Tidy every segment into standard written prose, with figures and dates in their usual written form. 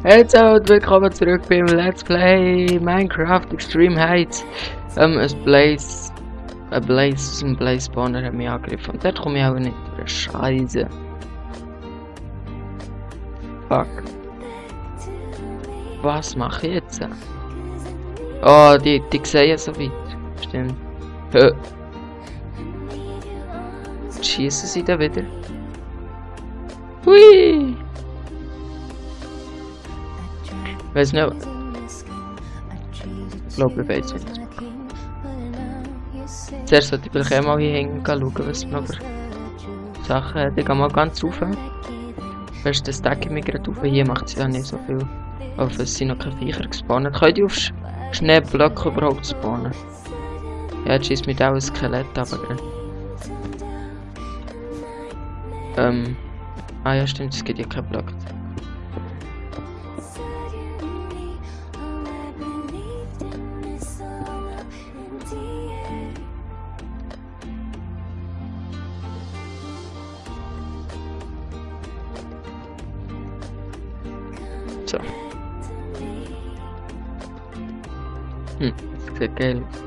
Hallo und willkommen zurück beim Let's Play Minecraft Extreme Heights. Ein Blaze Spawner hat mich angegriffen und dort komme ich auch nicht durch. Scheiße. Fuck. Was mache ich jetzt? Oh, die sehen so weit. Stimmt. Schießen sie da wieder? Hui! Weiß nicht. Ich glaube, ich weiß nicht. Zuerst sollte ich vielleicht auch mal hier hängen schauen, was noch für Sachen hat. Ich gehe mal ganz rauf. Weißt du, das Deck ich mich gerade auf. Hier macht es ja nicht so viel. Aber es sind noch keine Viecher gespawnt. Könnt ihr auf Schneeblöcke überhaupt spawnen? Ja, jetzt schießt mit auch ein Skelett, aber. Ah ja, stimmt, es gibt ja keinen Block. So. Das sieht geil aus.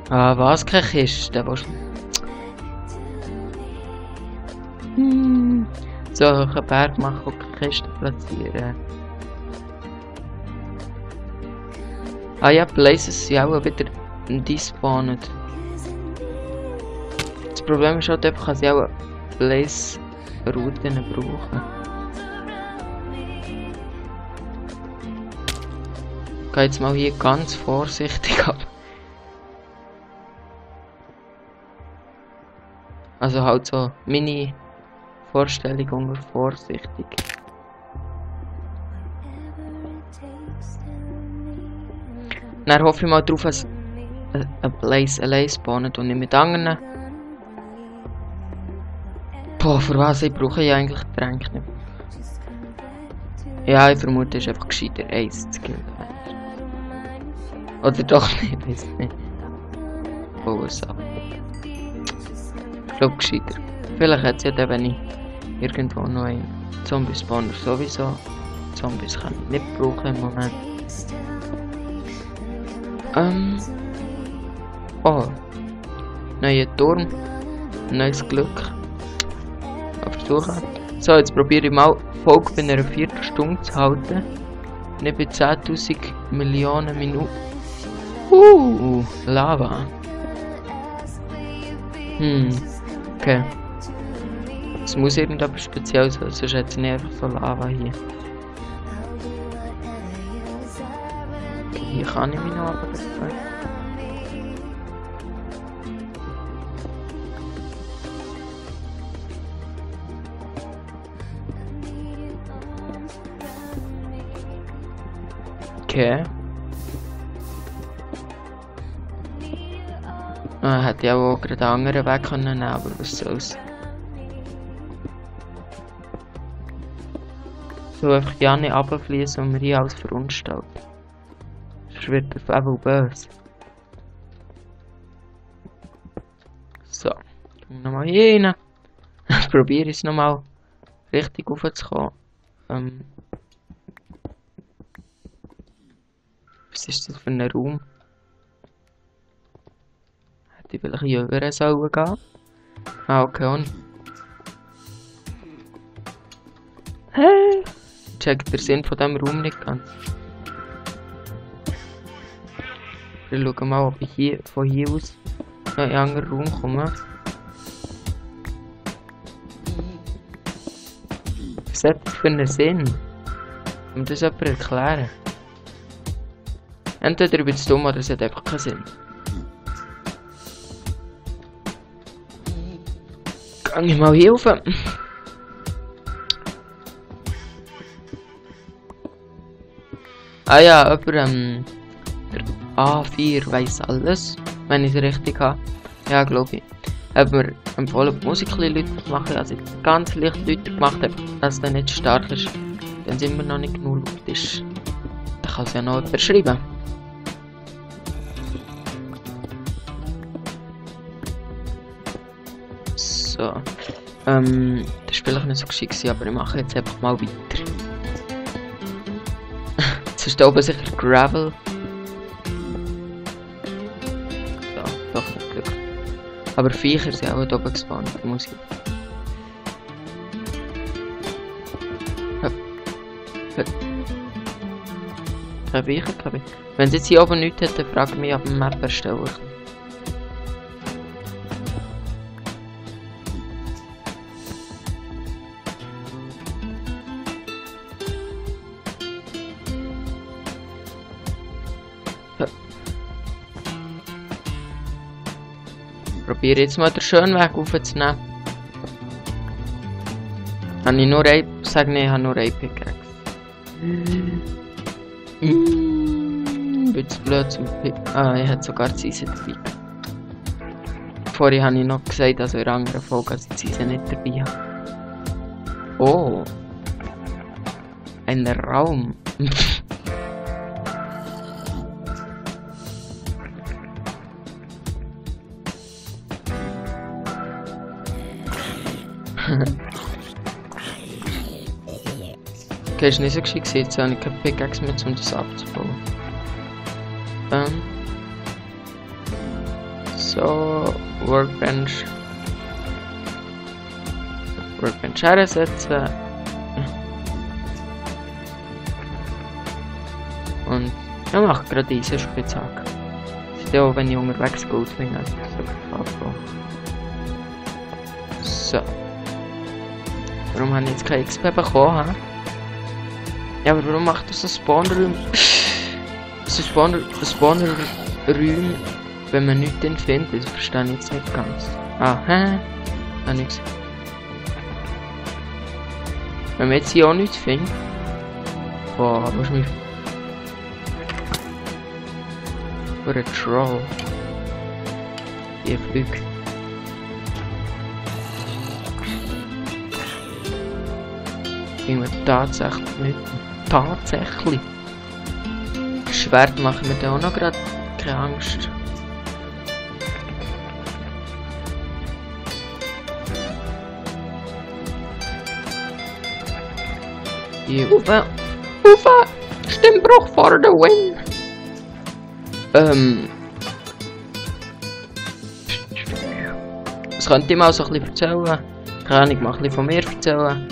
Ah, was? Keine Kiste, was? So, einen Berg machen und keine Kiste platzieren. Ah ja, Blazes sind auch wieder despawned. Das Problem ist halt einfach, dass ich auch Blaze-Routen brauche. Ich gehe jetzt mal hier ganz vorsichtig ab. Also halt so meine Vorstellung unter vorsichtig. Dann hoffe ich mal drauf, dass ein Blaze allein spawnt und nicht mit anderen. Boah, für was ich brauche ich eigentlich Tränke nicht. Ja, ich vermute, es ist einfach gescheiter Ace zu killen. Oder doch nicht, weiß nicht. Oh, so. Ich glaube gescheiter. Vielleicht hat es ja dann, wenn ich irgendwo noch einen Zombie-Spawner sowieso. Zombies kann ich nicht brauchen im Moment. Oh. Neuer Turm. Neues Glück. Versuchen. So, jetzt probiere ich mal Folge bei einer Viertelstunde zu halten. Nicht bei 10.000 Millionen Minuten. Lava. Okay. Es muss irgendetwas speziell sein, sonst hat es nicht einfach so Lava hier. Okay, hier kann ich mich noch abwechseln. Okay. Hätte ich auch gerade einen anderen Weg können nehmen, aber was soll's. So einfach ja nicht runterfließen und mir hier alles verunstalten. Sonst wird das einfach böse. So. Gehen wir nochmal hier rein. Probiere es nochmal richtig raufzukommen. Was ist das für ein Raum? Hätte ich vielleicht hier höher sollen gehen? Ah, okay, und. Hey! Checkt der Sinn von diesem Raum nicht ganz. Wir schauen mal, ob ich hier, von hier aus noch in einen anderen Raum komme. Was hat das für einen Sinn? Kann mir das jemand erklären? Entweder wird es dumm oder es hat einfach keinen Sinn. Gang ich mal hier rauf. Ah ja, aber der A4 weiss alles, wenn ich es richtig habe. Ja, glaube ich. Hat mir empfohlen, die Musik ein bisschen lauter zu machen, also ganz leicht lauter gemacht habe, dass es dann nicht stark ist. Wenn es immer noch nicht genug laut ist, dann kann es ja noch jemand schreiben. So. Das vielleicht nicht so geschickt gewesen, aber ich mache jetzt einfach mal weiter. Jetzt ist da oben sicher Gravel. So, doch nicht Glück. Aber Viecher sind auch da oben gespawnt, da muss ich. Kein Viecher, kein Viecher. Wenn es jetzt hier oben nichts hat, dann frage ich mich, ob ich eine Map erstellen kann. Probiere jetzt mal den schönen Weg aufzunehmen. Habe ich nur ein... Sag nicht, ich habe nur ein Pickaxe. Bin zu blöd zum Pick... Ah, ich hätte sogar die Season dabei. Vorher habe ich noch gesagt, also in einer anderen Folge, dass ich die Season nicht dabei habe. Oh. Ein Raum. Okay, ist nicht so geschickt, jetzt habe ich keine Pickaxe mehr, um das abzubauen. So, Workbench. Workbench hersetzen. Und ich mache gerade diese Spitzhacke. Das ist ja auch, wenn ich unterwegs Gold bin, also so abbauen. So. Warum habe ich jetzt kein XP bekommen? Ja, aber warum macht das so Spawner-Räume? So Spawner-Räume, wenn man nichts findet, das verstehe ich jetzt nicht ganz. Ah, hä? Ah, nichts. Wenn man jetzt hier auch nichts findet. Boah, was ist mir. Für ein Troll. Hier fliegt. Irgendwie tatsächlich nicht. Tatsächlich. Schwert machen wir da auch noch gerade keine Angst. Hier rauf. Stimmbruch for the win. Das könnte ich mal so ein bisschen erzählen. Keine Ahnung, mal ein bisschen von mir erzählen.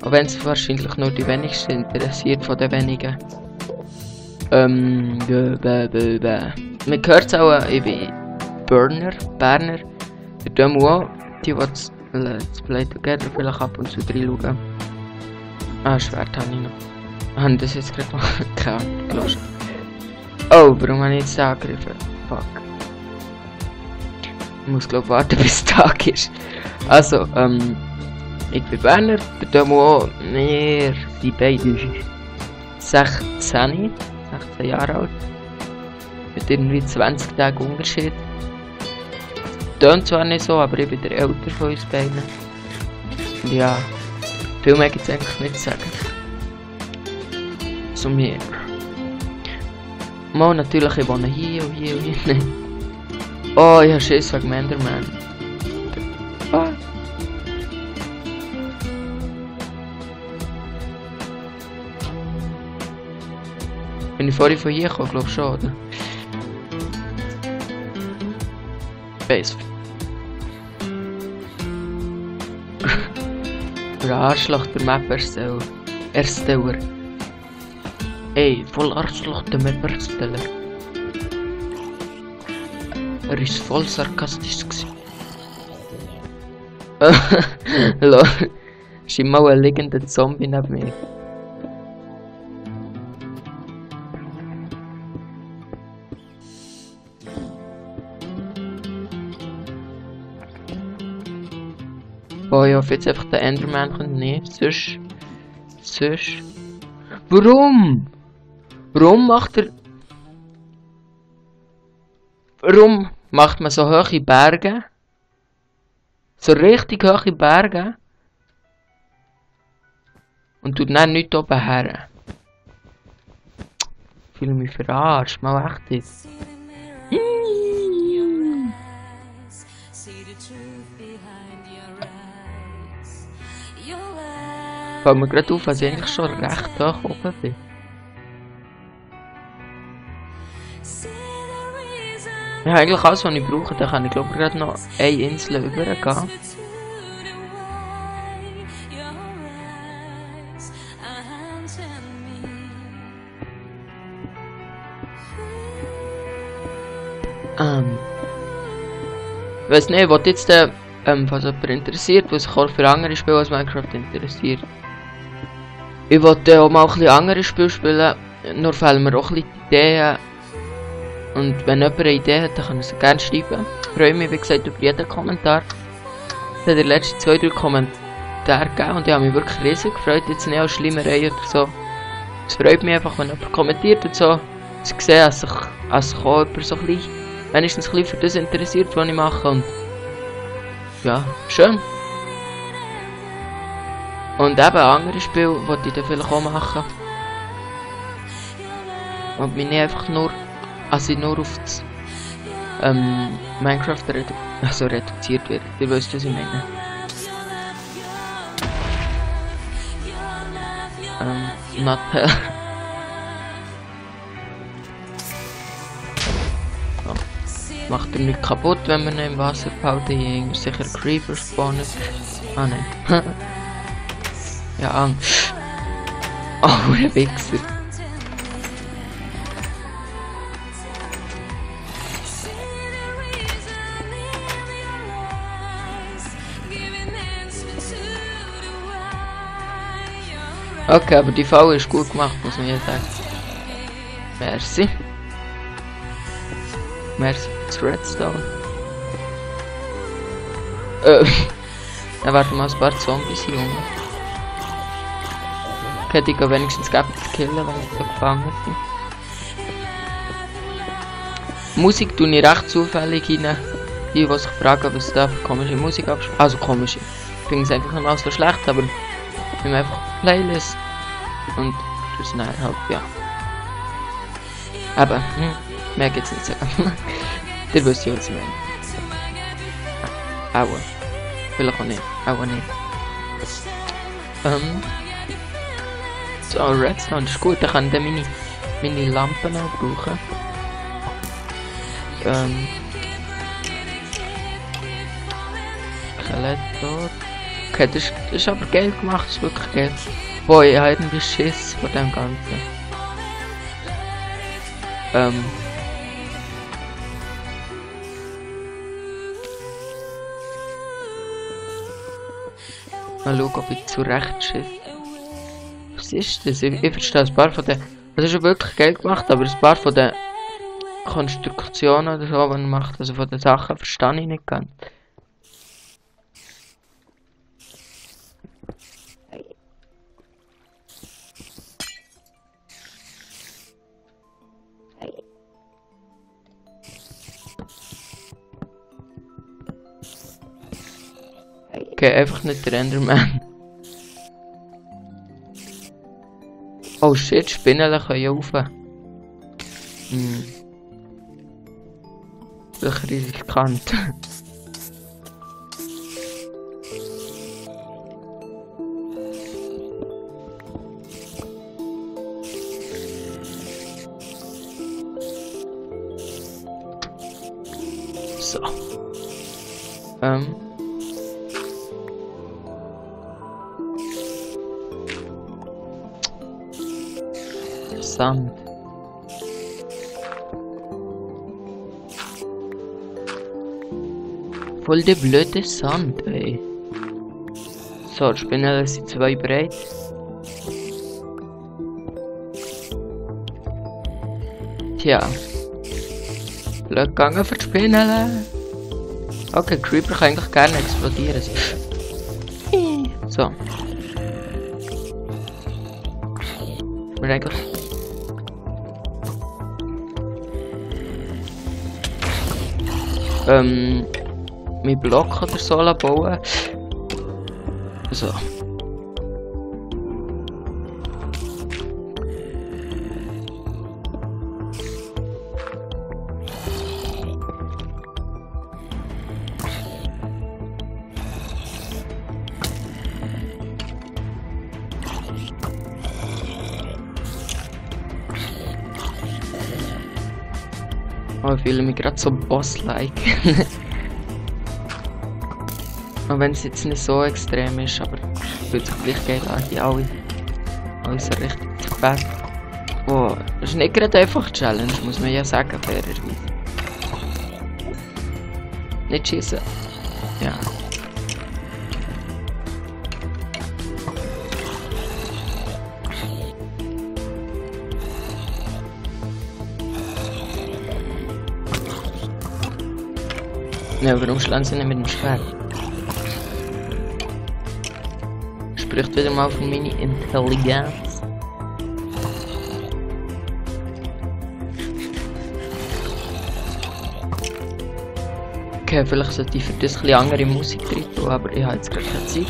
Auch wenn es wahrscheinlich nur die wenigsten interessiert von den wenigen. Man hört es auch, ich bin Berner. Der Demo auch, die das Let's Play Together vielleicht ab und zu reinschauen. Ah, Schwert habe ich noch. Haben das jetzt gerade mal keine Ahnung gelassen. Oh, warum habe ich jetzt angegriffen? Fuck. Ich muss glaube warten bis es Tag ist. Also, ich bin Berner, der Demo auch. Wir sind beide 16 Jahre alt. Mit irgendwie 20 Tagen Unterschied. Tönt zwar nicht so, aber ich bin der Älter von uns beiden. Und ja, viel mehr gibt es eigentlich nicht zu sagen. Zu mir. Mal natürlich, ich wohne hier und hier und hier. Oh, ich habe Schiss wegen Enderman. Ah. Bin ich vorhin von hier gekommen, glaube ich schon, oder? Base. Der Arschloch, der Map-Ersteller. Ey, voll Arschloch, der Map-Ersteller. Er ist voll sarkastisch gewesen. Lol. Ist immer mal ein liegender Zombie neben mir. Oh, ich hoffe jetzt einfach der Enderman kommt. Nee, sonst. Warum? Warum macht man so hohe Berge? So richtig hohe Berge? Und tut dann nichts oben her. Ich fühle mich verarscht, mal echt jetzt. Fällt mir gerade auf, dass ich eigentlich schon recht hoch oben bin. Ja, eigentlich alles, was ich brauche, dann kann ich glaube gerade noch eine Insel übergehen. Ich weiss nicht, was jetzt was jemand interessiert, was sich auch für andere Spiele als Minecraft interessiert. Ich wollte auch mal ein bisschen andere Spiele spielen, nur fehlen mir auch ein bisschen Ideen. Und wenn jemand eine Idee hat, dann kann er sie gerne schreiben. Ich freue mich, wie gesagt, über jeden Kommentar. Es hat die letzten 2-3 Kommentare gegeben und ich habe mich wirklich riesig gefreut, jetzt nicht als Schleimerei oder so. Es freut mich einfach, wenn jemand kommentiert und so. Ich sehe, dass sich auch jemand so ein bisschen, wenigstens ein bisschen für das interessiert, was ich mache. Und ja, schön. Und eben andere Spiele wollte ich dann vielleicht auch machen. Und mich nicht einfach nur, also nur auf das Minecraft reduziert wird. Ihr wisst, was ich meine. Not hell. Oh. Macht er nicht kaputt, wenn man ihn im Wasser behalten. Hier ist sicher Creeper spawnen. Ah nein. Ja, Angst. Oh, ein Wichser. Okay, aber die Falle ist gut gemacht, muss man ja sagen. Merci. Merci für das Redstone. Dann werden mal ein paar Zombies hier unten. Okay, die gehen wenigstens killen, wenn ich da gefangen bin. Musik tue ich recht zufällig rein. Die sich fragen, was da für komische Musik abspielt. Also komische. Ich finde es einfach nicht mal so schlecht, aber ich nehme einfach Playlist. Und das ist halt, ja. Aber, mehr geht's nicht sagen. Der wisst ja, was ich meine. Aua. Vielleicht auch nicht. Aua nicht. So, Redstone ist gut, da kann ich meine Lampen auch brauchen. Skelett dort. Okay, das ist aber geil gemacht, das ist wirklich geil. Boah, ich habe irgendwie Schiss vor dem Ganzen. Mal schauen, ob ich zurecht schiss. Was ist das? Ich verstehe ein paar von den... Das ist schon wirklich geil gemacht, aber ein paar von den Konstruktionen oder so, die man macht, also von den Sachen, verstehe ich nicht ganz. Okay, einfach nicht der Enderman. Oh shit, Spinnen können ja rauf. Das ist riskant. So. Sand. Voll der blöde Sand, ey. So, die Spinnen sind 2 breit. Tja. Blöd gegangen für die Spinnen. Okay, Creeper kann eigentlich gerne explodieren. So. Wir eigentlich... mit Block oder so bauen. So. Oh, ich fühle mich gerade so Boss-like. Auch wenn es jetzt nicht so extrem ist, aber es fühlt sich gleich geil an, die alle so richtig zu gefällt. Oh, das ist nicht gerade einfach Challenge, muss man ja sagen, fairerweise. Nicht schießen. Ja. Ja, warum schlagen sie nicht mit dem Schwert? Spricht wieder mal von meiner Intelligenz. Okay, vielleicht sollte ich für das ein bisschen andere Musik drin tun, aber ich habe jetzt gerade keine Zeit.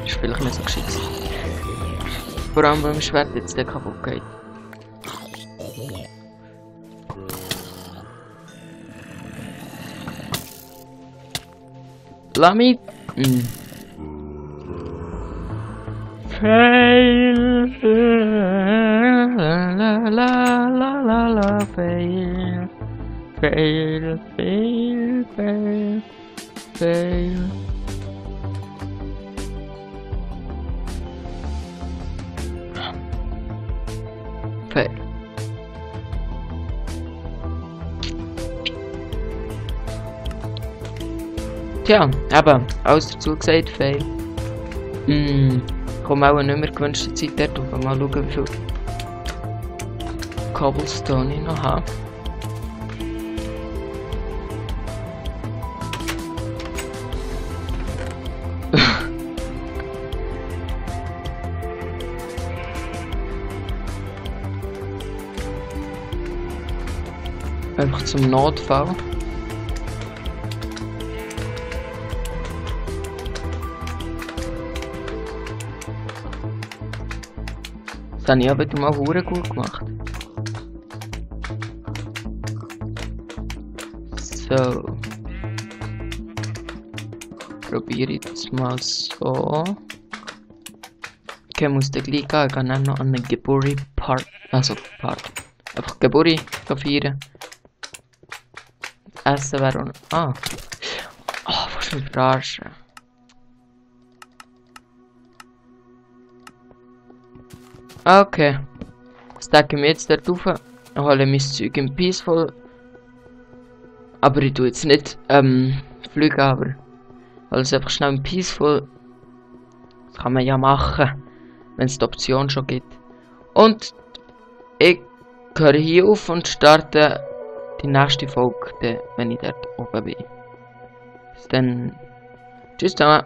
Ist vielleicht nicht so gescheit. Vor allem, weil mein Schwert jetzt nicht kaputt geht. Lass mich... Fail, la la la la la, fail, fail, fail, fail, fail. Fail. Tja, eben, alles dazu gesagt, fail. Ich komme auch nicht mehr gewünschte Zeit dort auf. Mal schauen, wie viel Cobblestone ich noch habe. Einfach zum Notfall. Das habe ich aber mal hure gut gemacht. So. Probiere ich das mal so. Okay, muss der gleich gehen. Ich kann auch noch an eine Geburi-Part. Also, Part. Einfach Geburi feiern. Essen wäre auch noch. Ah. Oh, was für eine Verarschen. Okay. Stacke mich jetzt dort rauf. Hole mein Zeug im Peaceful. Aber ich tue jetzt nicht fliegen, aber alles einfach schnell im Peaceful. Das kann man ja machen, wenn es die Option schon gibt. Und ich höre hier auf und starte die nächste Folge, wenn ich dort oben bin. Bis dann. Tschüss zusammen.